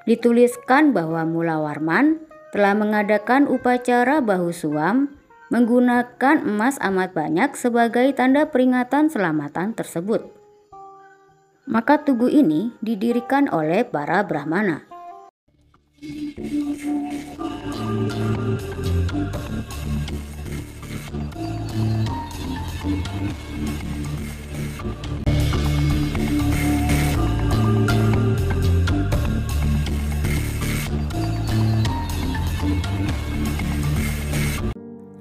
dituliskan bahwa Mulawarman telah mengadakan upacara bahu suam menggunakan emas amat banyak sebagai tanda peringatan selamatan tersebut. Maka tugu ini didirikan oleh para Brahmana.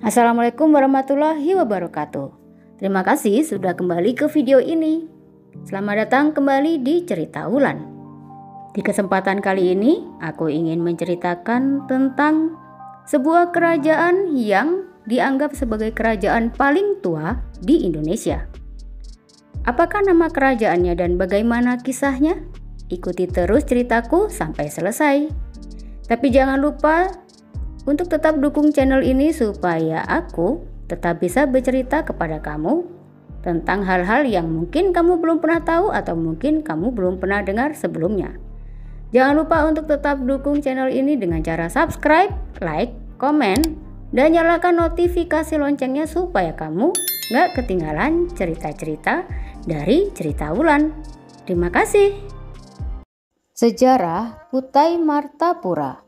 Assalamualaikum warahmatullahi wabarakatuh. Terima kasih sudah kembali ke video ini. Selamat datang kembali di Cerita Wulan. Di kesempatan kali ini, aku ingin menceritakan tentang sebuah kerajaan yang dianggap sebagai kerajaan paling tua di Indonesia. Apakah nama kerajaannya dan bagaimana kisahnya? Ikuti terus ceritaku sampai selesai. Tapi jangan lupa untuk tetap dukung channel ini supaya aku tetap bisa bercerita kepada kamu tentang hal-hal yang mungkin kamu belum pernah tahu atau mungkin kamu belum pernah dengar sebelumnya. Jangan lupa untuk tetap dukung channel ini dengan cara subscribe, like, komen, dan nyalakan notifikasi loncengnya supaya kamu gak ketinggalan cerita-cerita dari Cerita Wulan. Terima kasih. Sejarah Kutai Martapura.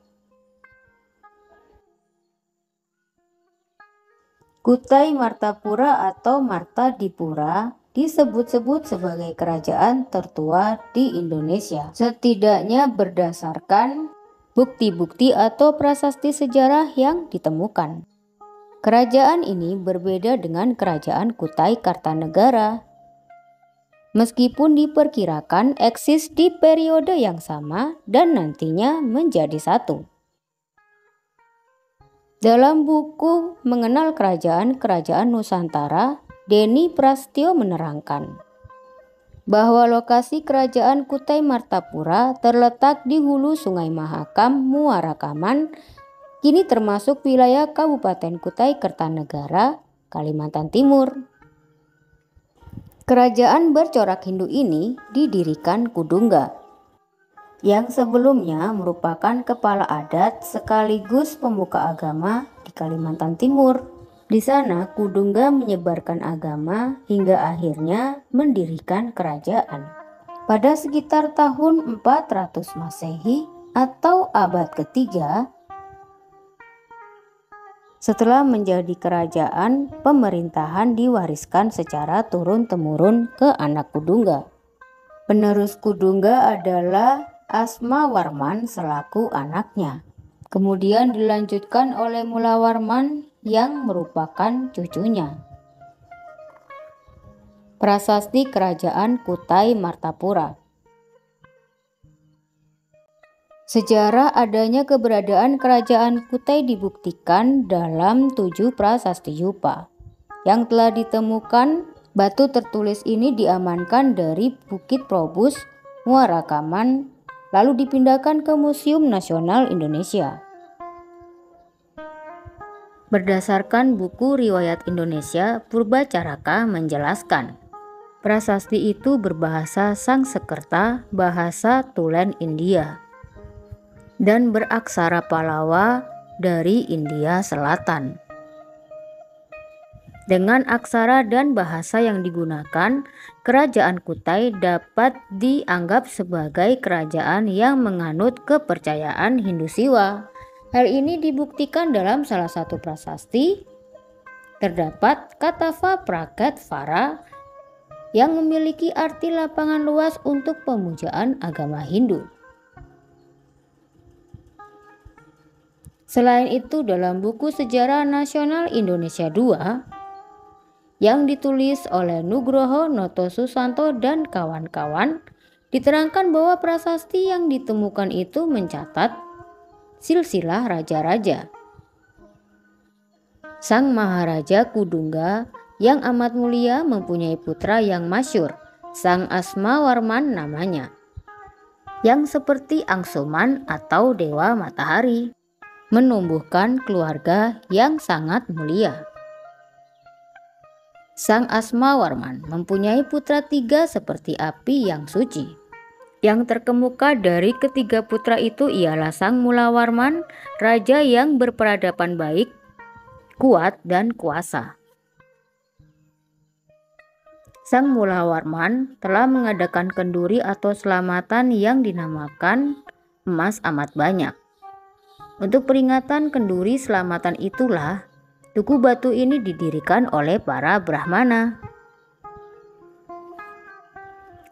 Kutai Martapura atau Martadipura disebut-sebut sebagai kerajaan tertua di Indonesia. Setidaknya berdasarkan bukti-bukti atau prasasti sejarah yang ditemukan. Kerajaan ini berbeda dengan kerajaan Kutai Kartanegara. Meskipun diperkirakan eksis di periode yang sama dan nantinya menjadi satu. Dalam buku Mengenal Kerajaan-Kerajaan Nusantara, Denny Prastyo menerangkan bahwa lokasi kerajaan Kutai Martapura terletak di hulu Sungai Mahakam, Muara Kaman, kini termasuk wilayah Kabupaten Kutai Kartanegara, Kalimantan Timur. Kerajaan bercorak Hindu ini didirikan Kudungga, yang sebelumnya merupakan kepala adat sekaligus pemuka agama di Kalimantan Timur. Di sana Kudungga menyebarkan agama hingga akhirnya mendirikan kerajaan. Pada sekitar tahun 400 Masehi atau abad ketiga, setelah menjadi kerajaan, pemerintahan diwariskan secara turun-temurun ke anak Kudungga. Penerus Kudungga adalah Asmawarman selaku anaknya. Kemudian dilanjutkan oleh Mulawarman yang merupakan cucunya. Prasasti Kerajaan Kutai Martapura. Sejarah adanya keberadaan kerajaan Kutai dibuktikan dalam 7 prasasti Yupa yang telah ditemukan. Batu tertulis ini diamankan dari Bukit Probus, Muara Kaman, lalu dipindahkan ke Museum Nasional Indonesia. Berdasarkan buku Riwayat Indonesia, Purbacaraka menjelaskan, prasasti itu berbahasa Sangsekerta, bahasa Tulen India, dan beraksara Pallava dari India Selatan. Dengan aksara dan bahasa yang digunakan, kerajaan Kutai dapat dianggap sebagai kerajaan yang menganut kepercayaan Hindu Siwa. Hal ini dibuktikan dalam salah satu prasasti. Terdapat Katava Praket Vara yang memiliki arti lapangan luas untuk pemujaan agama Hindu. Selain itu, dalam buku Sejarah Nasional Indonesia II yang ditulis oleh Nugroho Noto Susanto dan kawan-kawan, diterangkan bahwa prasasti yang ditemukan itu mencatat silsilah raja-raja. Sang Maharaja Kudungga yang amat mulia mempunyai putra yang masyhur, Sang Asmawarman namanya, yang seperti Angsuman atau Dewa Matahari, menumbuhkan keluarga yang sangat mulia. Sang Asmawarman mempunyai putra 3 seperti api yang suci. Yang terkemuka dari ketiga putra itu ialah Sang Mulawarman, raja yang berperadaban baik, kuat, dan kuasa. Sang Mulawarman telah mengadakan kenduri atau selamatan yang dinamakan emas amat banyak. Untuk peringatan kenduri selamatan itulah tugu batu ini didirikan oleh para Brahmana.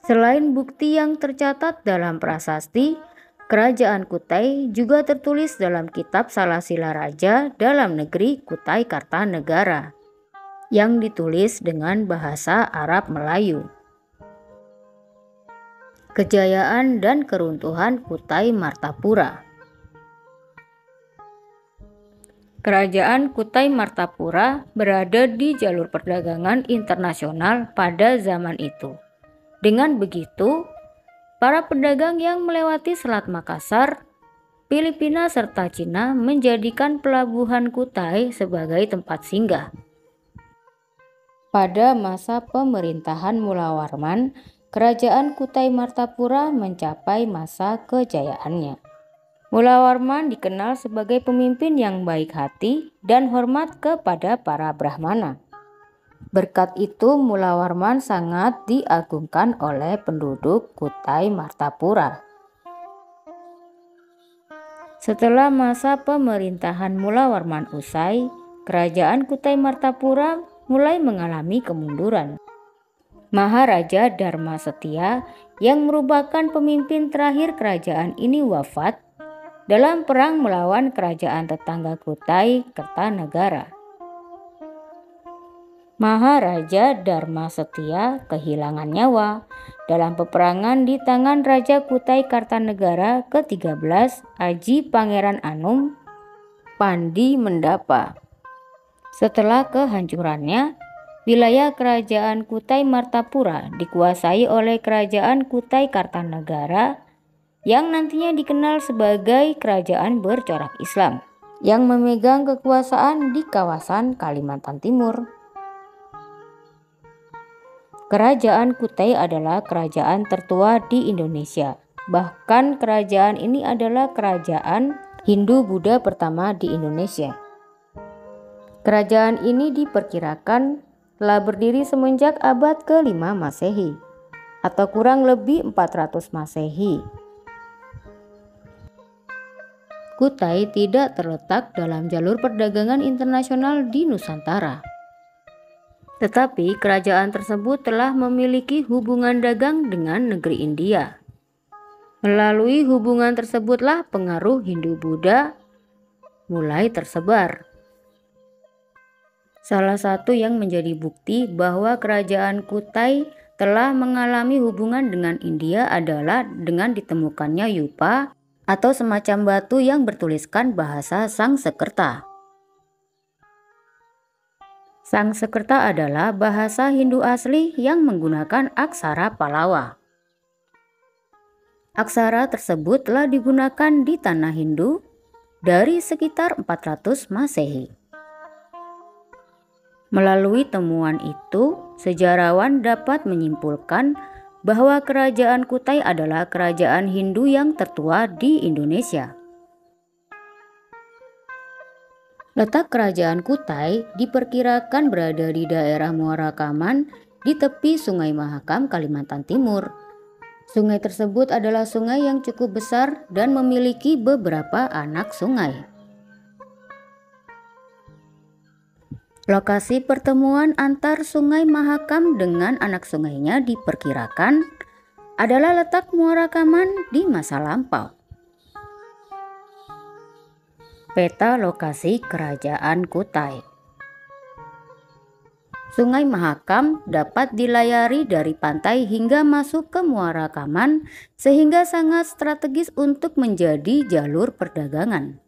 Selain bukti yang tercatat dalam prasasti, Kerajaan Kutai juga tertulis dalam kitab Salasila Raja dalam negeri Kutai Kartanegara yang ditulis dengan bahasa Arab Melayu. Kejayaan dan keruntuhan Kutai Martapura. Kerajaan Kutai Martapura berada di jalur perdagangan internasional pada zaman itu. Dengan begitu, para pedagang yang melewati Selat Makassar, Filipina serta Cina menjadikan pelabuhan Kutai sebagai tempat singgah. Pada masa pemerintahan Mulawarman, Kerajaan Kutai Martapura mencapai masa kejayaannya. Mulawarman dikenal sebagai pemimpin yang baik hati dan hormat kepada para Brahmana. Berkat itu Mulawarman sangat diagungkan oleh penduduk Kutai Martapura. Setelah masa pemerintahan Mulawarman usai, Kerajaan Kutai Martapura mulai mengalami kemunduran. Maharaja Dharma Setia yang merupakan pemimpin terakhir kerajaan ini wafat dalam perang melawan kerajaan tetangga Kutai Kartanegara. Maharaja Dharma Setia kehilangan nyawa dalam peperangan di tangan Raja Kutai Kartanegara ke-13 Aji Pangeran Anum Pandi Mendapa. Setelah kehancurannya, wilayah Kerajaan Kutai Martapura dikuasai oleh Kerajaan Kutai Kartanegara yang nantinya dikenal sebagai kerajaan bercorak Islam yang memegang kekuasaan di kawasan Kalimantan Timur. Kerajaan Kutai adalah kerajaan tertua di Indonesia. Bahkan kerajaan ini adalah kerajaan Hindu-Buddha pertama di Indonesia. Kerajaan ini diperkirakan telah berdiri semenjak abad ke-5 Masehi atau kurang lebih 400 Masehi. Kutai tidak terletak dalam jalur perdagangan internasional di Nusantara. Tetapi kerajaan tersebut telah memiliki hubungan dagang dengan negeri India. Melalui hubungan tersebutlah pengaruh Hindu-Buddha mulai tersebar. Salah satu yang menjadi bukti bahwa kerajaan Kutai telah mengalami hubungan dengan India adalah dengan ditemukannya yupa atau semacam batu yang bertuliskan bahasa Sangsekerta. Sangsekerta adalah bahasa Hindu asli yang menggunakan aksara Pallava. Aksara tersebut telah digunakan di tanah Hindu dari sekitar 400 Masehi. Melalui temuan itu, sejarawan dapat menyimpulkan bahwa kerajaan Kutai adalah kerajaan Hindu yang tertua di Indonesia. Letak kerajaan Kutai diperkirakan berada di daerah Muara Kaman di tepi Sungai Mahakam, Kalimantan Timur. Sungai tersebut adalah sungai yang cukup besar dan memiliki beberapa anak sungai. Lokasi pertemuan antar Sungai Mahakam dengan anak sungainya diperkirakan adalah letak Muara Kaman di masa lampau. Peta lokasi kerajaan Kutai. Sungai Mahakam dapat dilayari dari pantai hingga masuk ke Muara Kaman sehingga sangat strategis untuk menjadi jalur perdagangan.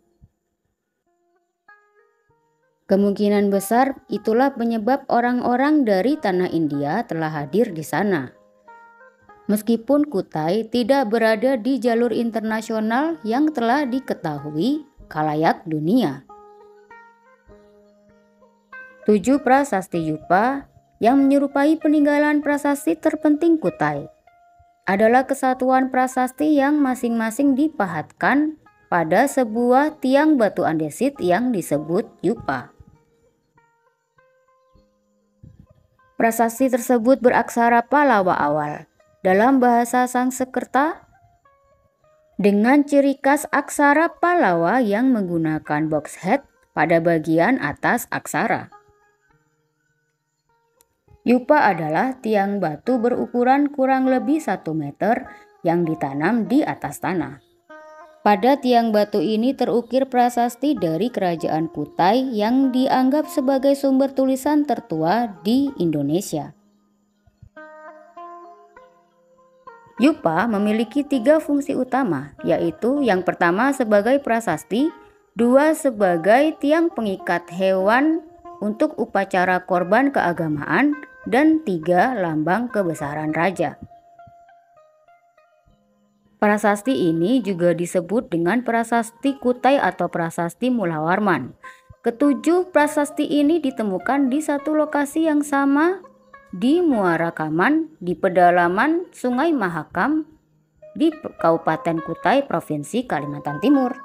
Kemungkinan besar itulah penyebab orang-orang dari tanah India telah hadir di sana. Meskipun Kutai tidak berada di jalur internasional yang telah diketahui khalayak dunia. 7 prasasti yupa yang menyerupai peninggalan prasasti terpenting Kutai. adalah kesatuan prasasti yang masing-masing dipahatkan pada sebuah tiang batu andesit yang disebut yupa. Prasasti tersebut beraksara Pallava awal dalam bahasa Sanskerta dengan ciri khas aksara Pallava yang menggunakan box head pada bagian atas aksara. Yupa adalah tiang batu berukuran kurang lebih 1 meter yang ditanam di atas tanah. Pada tiang batu ini terukir prasasti dari Kerajaan Kutai yang dianggap sebagai sumber tulisan tertua di Indonesia. Yupa memiliki 3 fungsi utama, yaitu yang pertama sebagai prasasti, 2 sebagai tiang pengikat hewan untuk upacara korban keagamaan, dan 3 lambang kebesaran raja. Prasasti ini juga disebut dengan prasasti Kutai atau prasasti Mulawarman. Ketujuh prasasti ini ditemukan di satu lokasi yang sama di Muara Kaman, di pedalaman Sungai Mahakam, di Kabupaten Kutai, Provinsi Kalimantan Timur.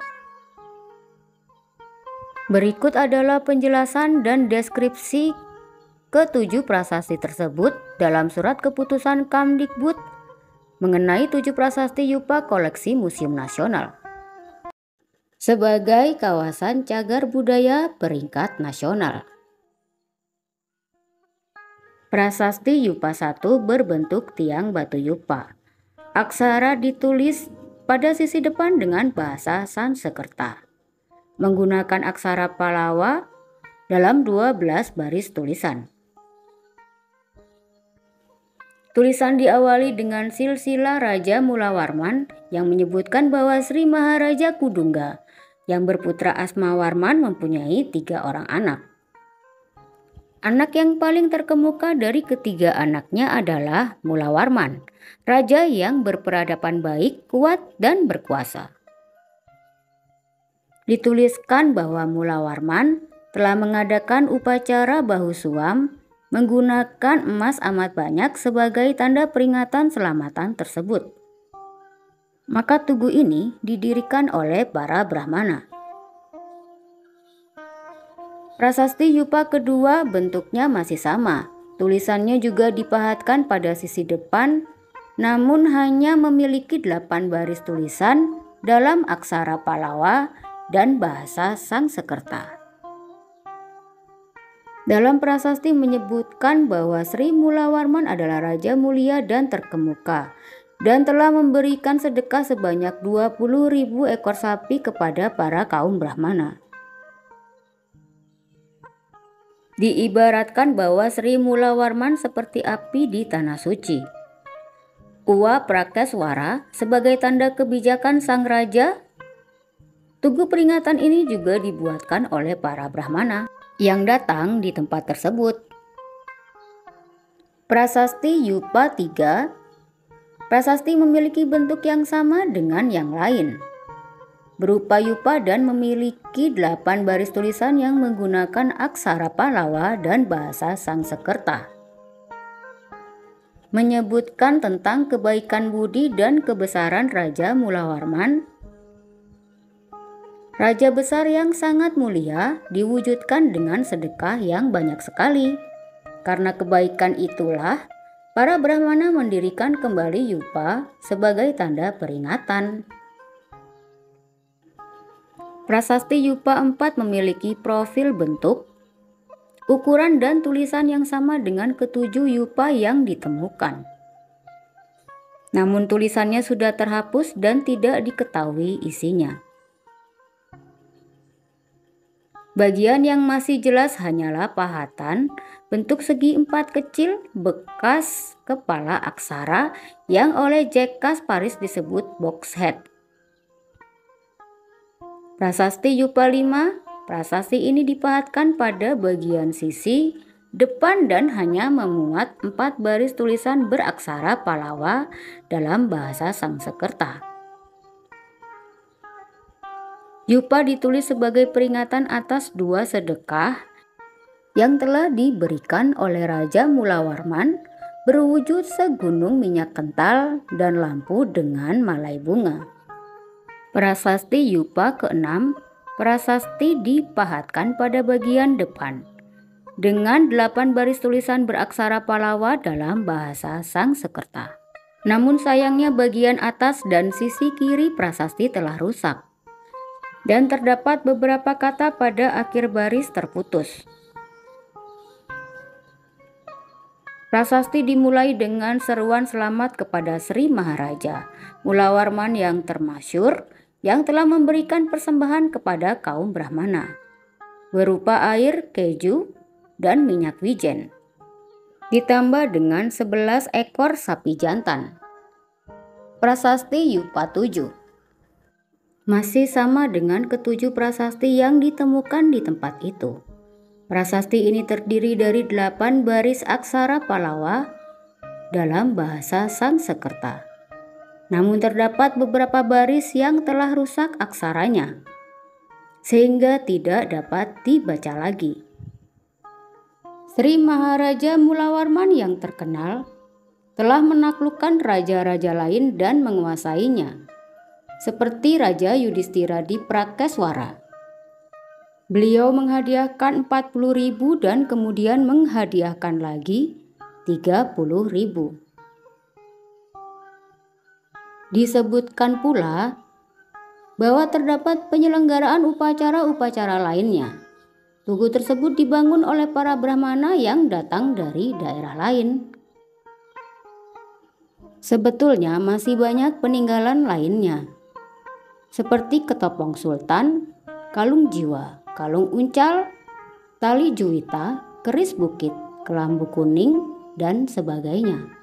Berikut adalah penjelasan dan deskripsi ketujuh prasasti tersebut dalam surat keputusan Kamdikbud mengenai 7 prasasti Yupa koleksi Museum Nasional sebagai kawasan cagar budaya peringkat nasional. Prasasti Yupa 1 berbentuk tiang batu Yupa. Aksara ditulis pada sisi depan dengan bahasa Sanskerta, menggunakan aksara Pallava dalam 12 baris tulisan. Tulisan diawali dengan silsilah Raja Mulawarman yang menyebutkan bahwa Sri Maharaja Kudungga yang berputra Asmawarman mempunyai 3 orang anak. Anak yang paling terkemuka dari ketiga anaknya adalah Mulawarman, raja yang berperadaban baik, kuat, dan berkuasa. Dituliskan bahwa Mulawarman telah mengadakan upacara bahu suam menggunakan emas amat banyak sebagai tanda peringatan selamatan tersebut. Maka tugu ini didirikan oleh para Brahmana. Prasasti Yupa kedua bentuknya masih sama. Tulisannya juga dipahatkan pada sisi depan, namun hanya memiliki 8 baris tulisan dalam aksara Pallava dan bahasa Sanskerta. Dalam prasasti menyebutkan bahwa Sri Mulawarman adalah raja mulia dan terkemuka dan telah memberikan sedekah sebanyak 20.000 ekor sapi kepada para kaum Brahmana. Diibaratkan bahwa Sri Mulawarman seperti api di tanah suci. Uwa Praktaswara sebagai tanda kebijakan sang raja. Tugu peringatan ini juga dibuatkan oleh para Brahmana yang datang di tempat tersebut. Prasasti Yupa 3. Prasasti memiliki bentuk yang sama dengan yang lain, berupa Yupa dan memiliki 8 baris tulisan yang menggunakan aksara Pallava dan bahasa Sanskerta. Menyebutkan tentang kebaikan budi dan kebesaran Raja Mulawarman. Raja besar yang sangat mulia diwujudkan dengan sedekah yang banyak sekali. Karena kebaikan itulah, para Brahmana mendirikan kembali Yupa sebagai tanda peringatan. Prasasti Yupa 4 memiliki profil bentuk, ukuran dan tulisan yang sama dengan ketujuh Yupa yang ditemukan. Namun tulisannya sudah terhapus dan tidak diketahui isinya. Bagian yang masih jelas hanyalah pahatan bentuk segi 4 kecil bekas kepala aksara yang oleh Jack Kasparis disebut box head. Prasasti Yupa 5, prasasti ini dipahatkan pada bagian sisi depan dan hanya memuat 4 baris tulisan beraksara Pallava dalam bahasa Sanskerta. Yupa ditulis sebagai peringatan atas 2 sedekah yang telah diberikan oleh Raja Mulawarman berwujud segunung minyak kental dan lampu dengan malai bunga. Prasasti Yupa ke-6, prasasti dipahatkan pada bagian depan dengan 8 baris tulisan beraksara Pallava dalam bahasa Sanskerta. Namun sayangnya bagian atas dan sisi kiri prasasti telah rusak dan terdapat beberapa kata pada akhir baris terputus. Prasasti dimulai dengan seruan selamat kepada Sri Maharaja Mulawarman yang termasyhur yang telah memberikan persembahan kepada kaum Brahmana berupa air, keju, dan minyak wijen, ditambah dengan 11 ekor sapi jantan. Prasasti Yupa 7 masih sama dengan ketujuh prasasti yang ditemukan di tempat itu. Prasasti ini terdiri dari 8 baris aksara Pallava dalam bahasa Sanskerta. Namun terdapat beberapa baris yang telah rusak aksaranya, sehingga tidak dapat dibaca lagi. Sri Maharaja Mulawarman yang terkenal telah menaklukkan raja-raja lain dan menguasainya, seperti Raja Yudhistira di Prakeswara. Beliau menghadiahkan 40.000 dan kemudian menghadiahkan lagi 30.000. Disebutkan pula bahwa terdapat penyelenggaraan upacara-upacara lainnya. Tugu tersebut dibangun oleh para Brahmana yang datang dari daerah lain. Sebetulnya masih banyak peninggalan lainnya, seperti ketopong sultan, kalung jiwa, kalung uncal, tali juwita, keris bukit, kelambu kuning, dan sebagainya.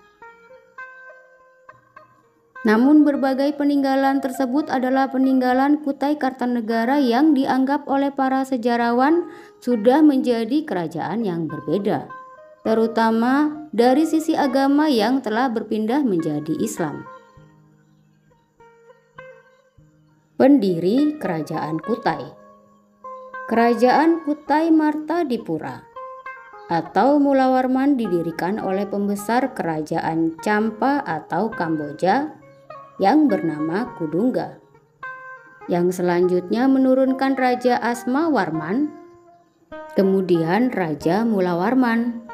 Namun berbagai peninggalan tersebut adalah peninggalan Kutai Kartanegara yang dianggap oleh para sejarawan sudah menjadi kerajaan yang berbeda, terutama dari sisi agama yang telah berpindah menjadi Islam. Pendiri Kerajaan Kutai. Kerajaan Kutai Martadipura atau Mulawarman didirikan oleh pembesar kerajaan Champa atau Kamboja yang bernama Kudungga, yang selanjutnya menurunkan Raja Asmawarman, kemudian Raja Mulawarman.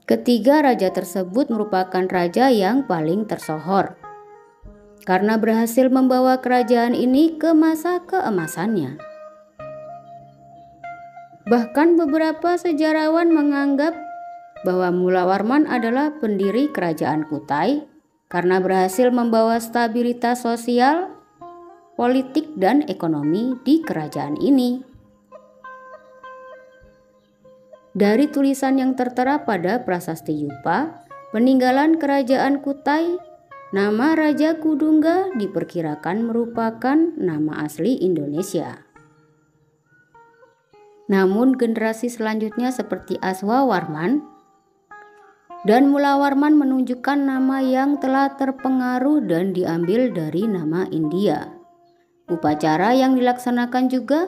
Ketiga raja tersebut merupakan raja yang paling tersohor karena berhasil membawa kerajaan ini ke masa keemasannya. Bahkan beberapa sejarawan menganggap bahwa Mulawarman adalah pendiri kerajaan Kutai karena berhasil membawa stabilitas sosial, politik, dan ekonomi di kerajaan ini. Dari tulisan yang tertera pada prasasti Yupa, peninggalan kerajaan Kutai, nama Raja Kudungga diperkirakan merupakan nama asli Indonesia. Namun generasi selanjutnya seperti Aswawarman dan Mulawarman menunjukkan nama yang telah terpengaruh dan diambil dari nama India. Upacara yang dilaksanakan juga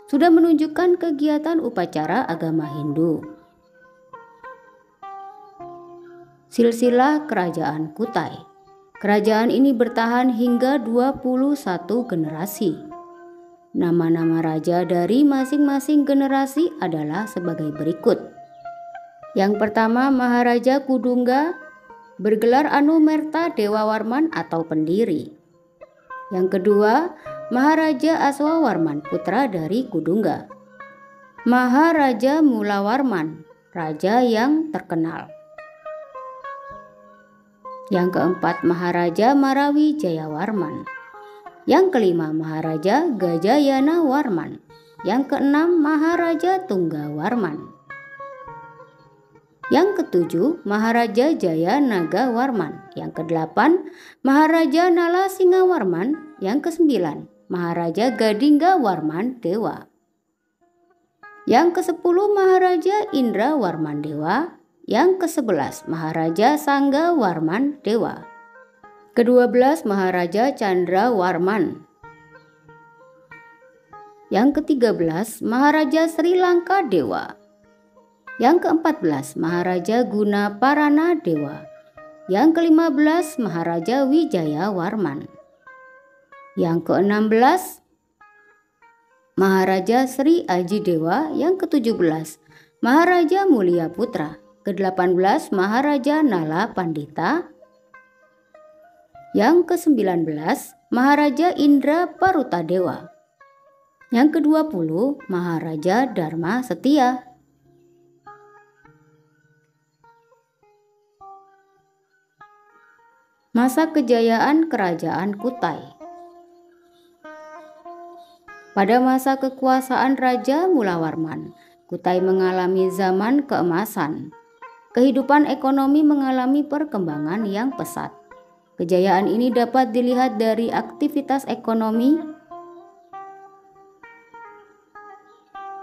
sudah menunjukkan kegiatan upacara agama Hindu. Silsilah Kerajaan Kutai. Kerajaan ini bertahan hingga 21 generasi. Nama-nama raja dari masing-masing generasi adalah sebagai berikut. Yang pertama, Maharaja Kudungga bergelar Anumerta Dewawarman atau pendiri. Yang kedua, Maharaja Aswawarman, putra dari Kudungga. Maharaja Mulawarman, raja yang terkenal. Yang keempat, Maharaja Marawi Jayawarman. Yang kelima, Maharaja Gajayana Warman. Yang keenam, Maharaja Tunggawarman. Yang ketujuh, Maharaja Jaya Naga Warman. Yang kedelapan, Maharaja Nala Singa Warman. Yang kesembilan, Maharaja Gadingga Warman Dewa. Yang kesepuluh, Maharaja Indra Warman Dewa. Yang ke-11, Maharaja Sangga Warman Dewa. Ke-12, Maharaja Chandra Warman. Yang ke-13, Maharaja Sri Lanka Dewa. Yang ke-14 Maharaja Gunaparana Dewa. Yang ke-15 Maharaja Wijayawarman. Yang ke-16 Maharaja Sri Aji Dewa. Yang ke-17 Maharaja Mulia Putra. Ke-18 Maharaja Nala Pandita. Yang ke-19 Maharaja Indra Parutadewa. Yang ke-20 Maharaja Dharma Setia. Masa kejayaan Kerajaan Kutai. Pada masa kekuasaan Raja Mulawarman, Kutai mengalami zaman keemasan. Kehidupan ekonomi mengalami perkembangan yang pesat. Kejayaan ini dapat dilihat dari aktivitas ekonomi.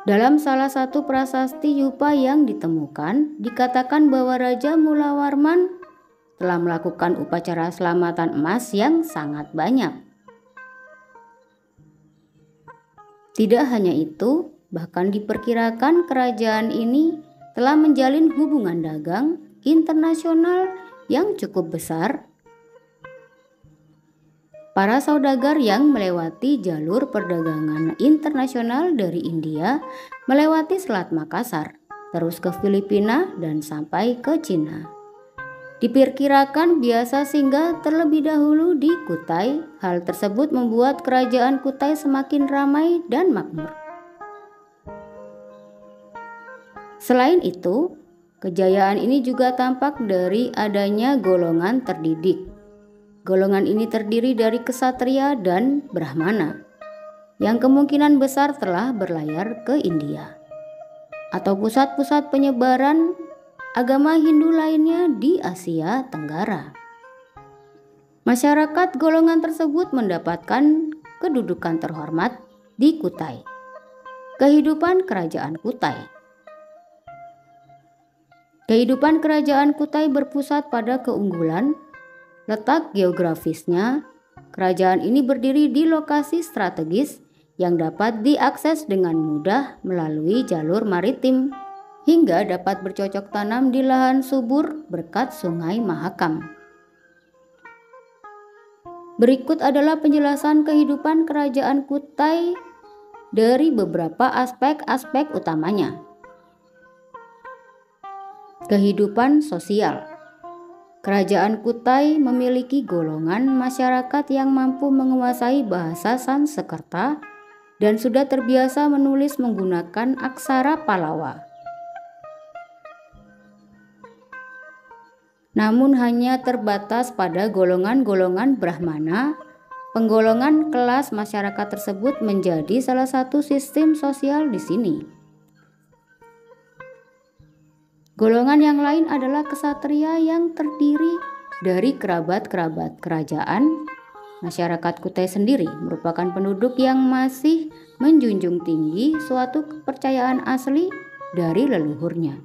Dalam salah satu prasasti Yupa yang ditemukan, dikatakan bahwa Raja Mulawarman telah melakukan upacara selamatan emas yang sangat banyak. Tidak hanya itu, bahkan diperkirakan kerajaan ini telah menjalin hubungan dagang internasional yang cukup besar. Para saudagar yang melewati jalur perdagangan internasional dari India melewati Selat Makassar, terus ke Filipina dan sampai ke Cina. Diperkirakan biasa singgah terlebih dahulu di Kutai. Hal tersebut membuat kerajaan Kutai semakin ramai dan makmur. Selain itu, kejayaan ini juga tampak dari adanya golongan terdidik. Golongan ini terdiri dari kesatria dan brahmana, yang kemungkinan besar telah berlayar ke India atau pusat-pusat penyebaran agama Hindu lainnya di Asia Tenggara. Masyarakat golongan tersebut mendapatkan kedudukan terhormat di Kutai. Kehidupan Kerajaan Kutai. Kehidupan Kerajaan Kutai berpusat pada keunggulan letak geografisnya. Kerajaan ini berdiri di lokasi strategis yang dapat diakses dengan mudah melalui jalur maritim, hingga dapat bercocok tanam di lahan subur berkat Sungai Mahakam. Berikut adalah penjelasan kehidupan Kerajaan Kutai dari beberapa aspek-aspek utamanya. Kehidupan sosial. Kerajaan Kutai memiliki golongan masyarakat yang mampu menguasai bahasa Sanskerta dan sudah terbiasa menulis menggunakan aksara Pallawa. Namun hanya terbatas pada golongan-golongan Brahmana. Penggolongan kelas masyarakat tersebut menjadi salah satu sistem sosial di sini. Golongan yang lain adalah kesatria yang terdiri dari kerabat-kerabat kerajaan. Masyarakat Kutai sendiri merupakan penduduk yang masih menjunjung tinggi suatu kepercayaan asli dari leluhurnya.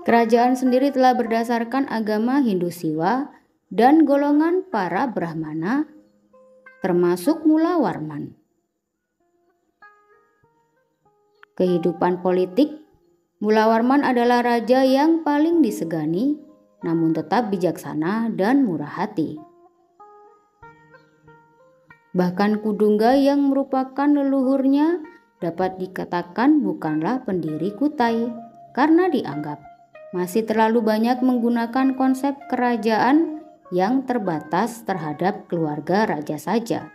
Kerajaan sendiri telah berdasarkan agama Hindu Siwa dan golongan para Brahmana, termasuk Mulawarman. Kehidupan politik. Mulawarman adalah raja yang paling disegani, namun tetap bijaksana dan murah hati. Bahkan Kudungga yang merupakan leluhurnya dapat dikatakan bukanlah pendiri Kutai, karena dianggap masih terlalu banyak menggunakan konsep kerajaan yang terbatas terhadap keluarga raja saja.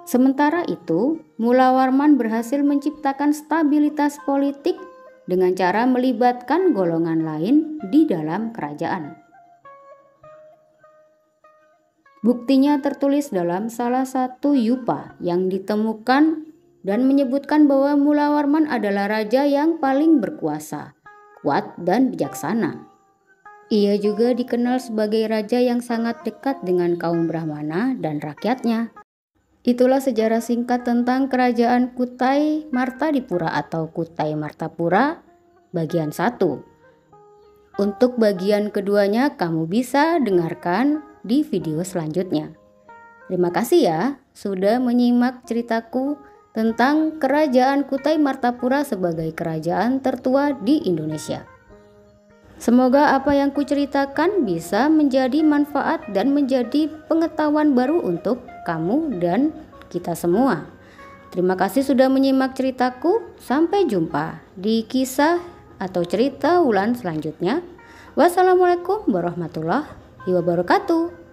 Sementara itu, Mulawarman berhasil menciptakan stabilitas politik dengan cara melibatkan golongan lain di dalam kerajaan. Buktinya tertulis dalam salah satu yupa yang ditemukan dan menyebutkan bahwa Mulawarman adalah raja yang paling berkuasa, kuat, dan bijaksana. Ia juga dikenal sebagai raja yang sangat dekat dengan kaum Brahmana dan rakyatnya. Itulah sejarah singkat tentang Kerajaan Kutai Martadipura atau Kutai Martapura bagian 1. Untuk bagian keduanya kamu bisa dengarkan di video selanjutnya. Terima kasih ya sudah menyimak ceritaku tentang Kerajaan Kutai Martapura sebagai kerajaan tertua di Indonesia. Semoga apa yang kuceritakan bisa menjadi manfaat dan menjadi pengetahuan baru untuk kamu dan kita semua. Terima kasih sudah menyimak ceritaku. Sampai jumpa di kisah atau cerita Wulan selanjutnya. Wassalamualaikum warahmatullahi wabarakatuh.